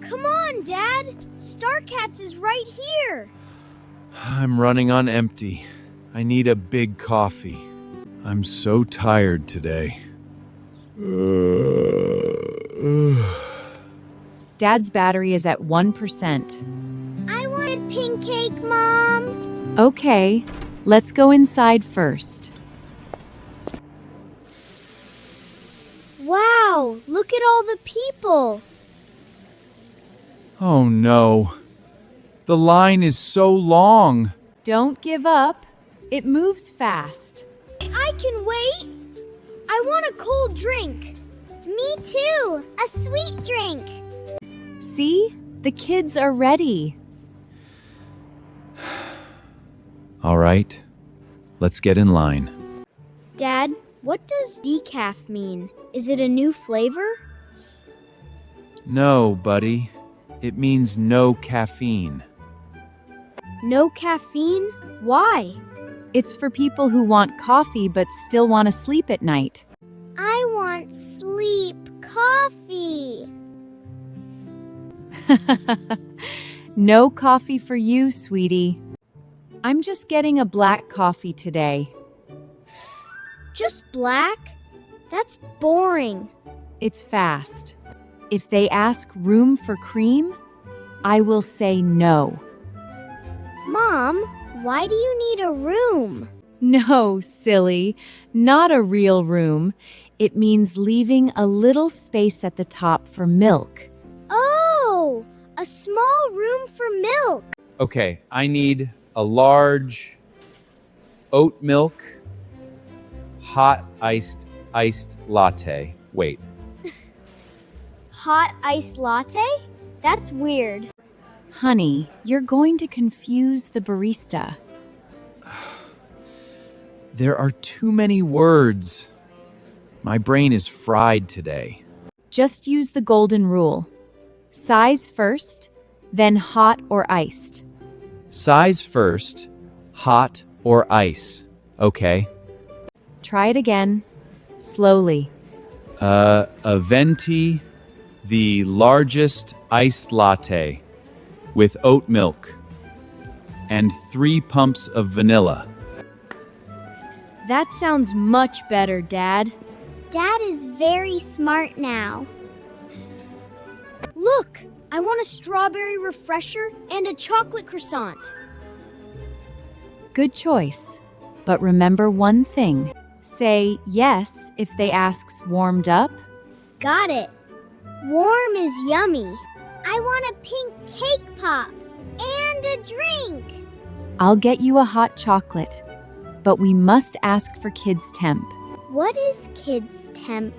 Come on, Dad! Starcats is right here! I'm running on empty. I need a big coffee. I'm so tired today. Dad's battery is at 1%. I wanted pink cake, Mom! Okay, let's go inside first. Wow, look at all the people! Oh no. The line is so long. Don't give up. It moves fast. I can wait! I want a cold drink! Me too! A sweet drink! See? The kids are ready. All right, let's get in line. Dad, what does decaf mean? Is it a new flavor? No, buddy. It means no caffeine. No caffeine? Why? It's for people who want coffee but still want to sleep at night. I want sleep coffee. No coffee for you, sweetie. I'm just getting a black coffee today. Just black? That's boring. It's fast. If they ask room for cream, I will say no. Mom, why do you need a room? No, silly. Not a real room. It means leaving a little space at the top for milk. Oh, a small room for milk. Okay, I need a large oat milk, hot iced latte. Wait. Hot iced latte? That's weird. Honey, you're going to confuse the barista. There are too many words. My brain is fried today. Just use the golden rule. Size first, then hot or iced. Size first, hot or ice. Okay. Try it again. Slowly. A Venti, the largest iced latte with oat milk and 3 pumps of vanilla. That sounds much better, Dad. Dad is very smart now. Look, I want a strawberry refresher and a chocolate croissant. Good choice. But remember one thing. Say yes if they asks warmed up. Got it. Warm is yummy. I want a pink cake pop and a drink. I'll get you a hot chocolate. But we must ask for kids' temp. What is kids' temp?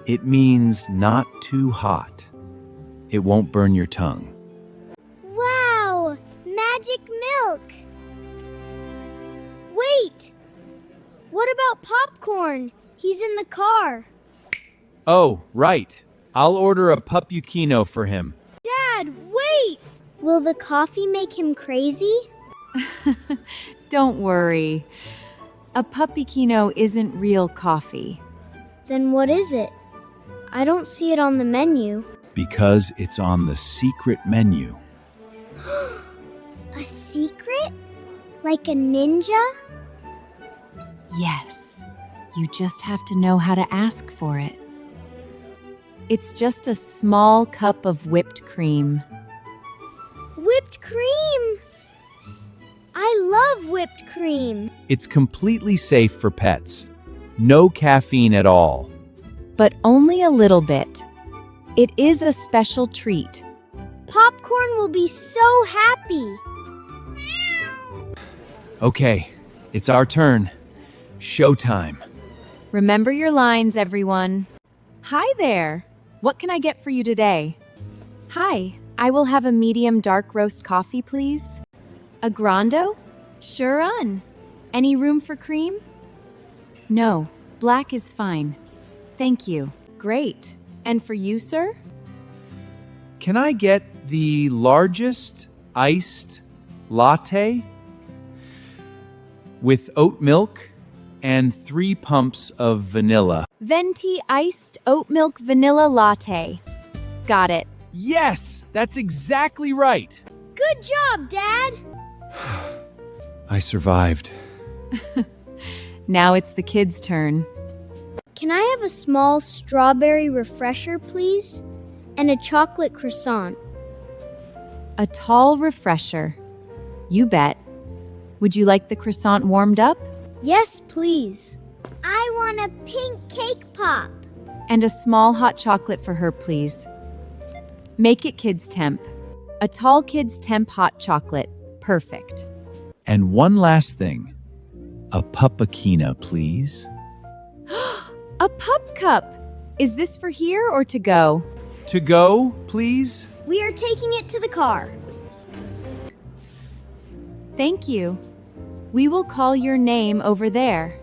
It means not too hot. It won't burn your tongue. Wow! Magic milk! Wait! What about popcorn? He's in the car. Oh, right. I'll order a Puppuccino for him. Dad, wait! Will the coffee make him crazy? Don't worry. A Puppuccino isn't real coffee. Then what is it? I don't see it on the menu. Because it's on the secret menu. A secret? Like a ninja? Yes. You just have to know how to ask for it. It's just a small cup of whipped cream. Whipped cream! I love whipped cream. It's completely safe for pets. No caffeine at all. But only a little bit. It is a special treat. Popcorn will be so happy. Okay, it's our turn. Showtime. Remember your lines, everyone. Hi there. What can I get for you today? Hi, I will have a medium dark roast coffee, please. A Grande? Sure on. Any room for cream? No, black is fine. Thank you. Great. And for you, sir? Can I get the largest iced latte with oat milk and 3 pumps of vanilla. Venti iced oat milk vanilla latte. Got it. Yes, that's exactly right. Good job, Dad. I survived. Now it's the kids' turn. Can I have a small strawberry refresher, please? And a chocolate croissant. A tall refresher. You bet. Would you like the croissant warmed up? Yes, please. I want a pink cake pop. And a small hot chocolate for her, please. Make it kids' temp. A tall kids' temp hot chocolate. Perfect. And one last thing. A Puppuccino, please. A pup cup. Is this for here or to go? To go, please? We are taking it to the car. Thank you. We will call your name over there.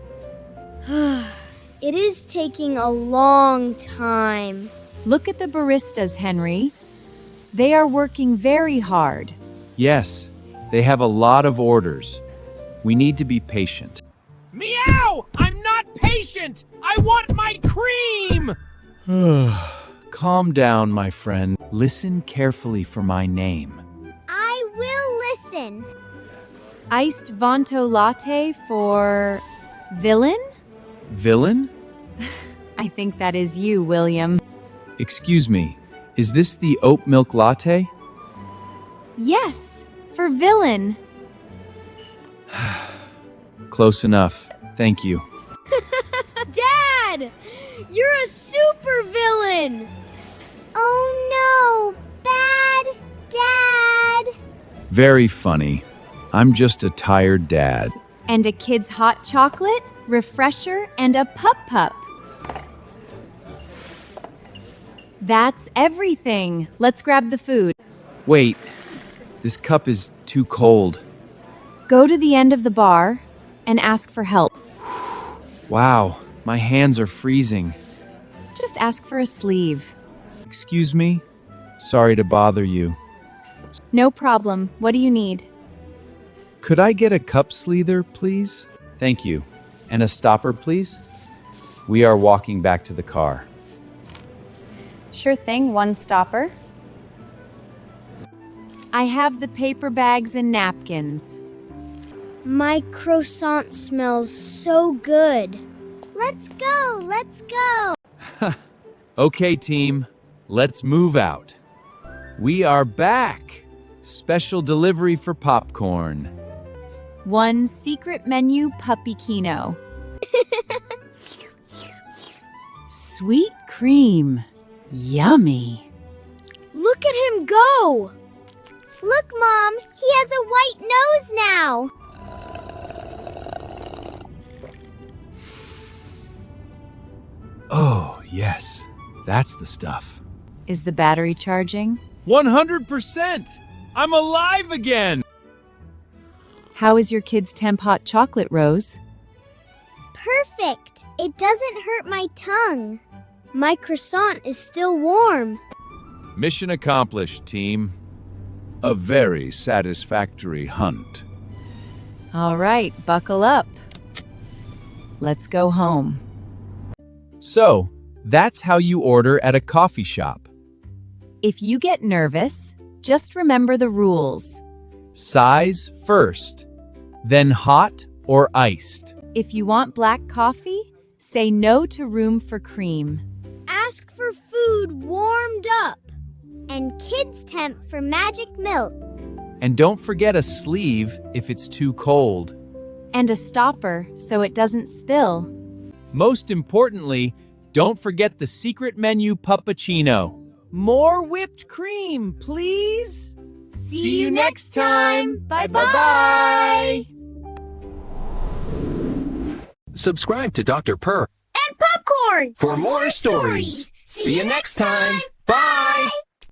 It is taking a long time. Look at the baristas, Henry. They are working very hard. Yes, they have a lot of orders. We need to be patient. Meow! I'm not patient! I want my cream! Calm down, my friend. Listen carefully for my name. I will listen. Iced Vonto latte for Villain? Villain? I think that is you, William. Excuse me, is this the oat milk latte? Yes, for Villain. Close enough. Thank you. Dad! You're a super villain! Oh no! Bad Dad! Very funny. I'm just a tired dad. And a kid's hot chocolate, refresher, and a pup. That's everything. Let's grab the food. Wait, this cup is too cold. Go to the end of the bar and ask for help. Wow, my hands are freezing. Just ask for a sleeve. Excuse me? Sorry to bother you. No problem. What do you need? Could I get a cup sleever, please? Thank you. And a stopper, please? We are walking back to the car. Sure thing, one stopper. I have the paper bags and napkins. My croissant smells so good. Let's go, let's go. Okay, team, let's move out. We are back. Special delivery for popcorn. One secret menu Puppuccino. Sweet cream. Yummy. Look at him go. Look, Mom, he has a white nose now. Oh, yes, that's the stuff. Is the battery charging? 100%! I'm alive again! How is your kid's temp hot chocolate, Rose? Perfect. It doesn't hurt my tongue. My croissant is still warm. Mission accomplished, team. A very satisfactory hunt. All right, buckle up. Let's go home. So, that's how you order at a coffee shop. If you get nervous, just remember the rules. Size first, then hot or iced. If you want black coffee, say no to room for cream. Ask for food warmed up. And kids temp for magic milk. And don't forget a sleeve if it's too cold. And a stopper so it doesn't spill. Most importantly, don't forget the secret menu Puppuccino. More whipped cream, please. See you next time. Bye-bye. Subscribe to Dr. Purr And popcorn! for more stories. See you next time.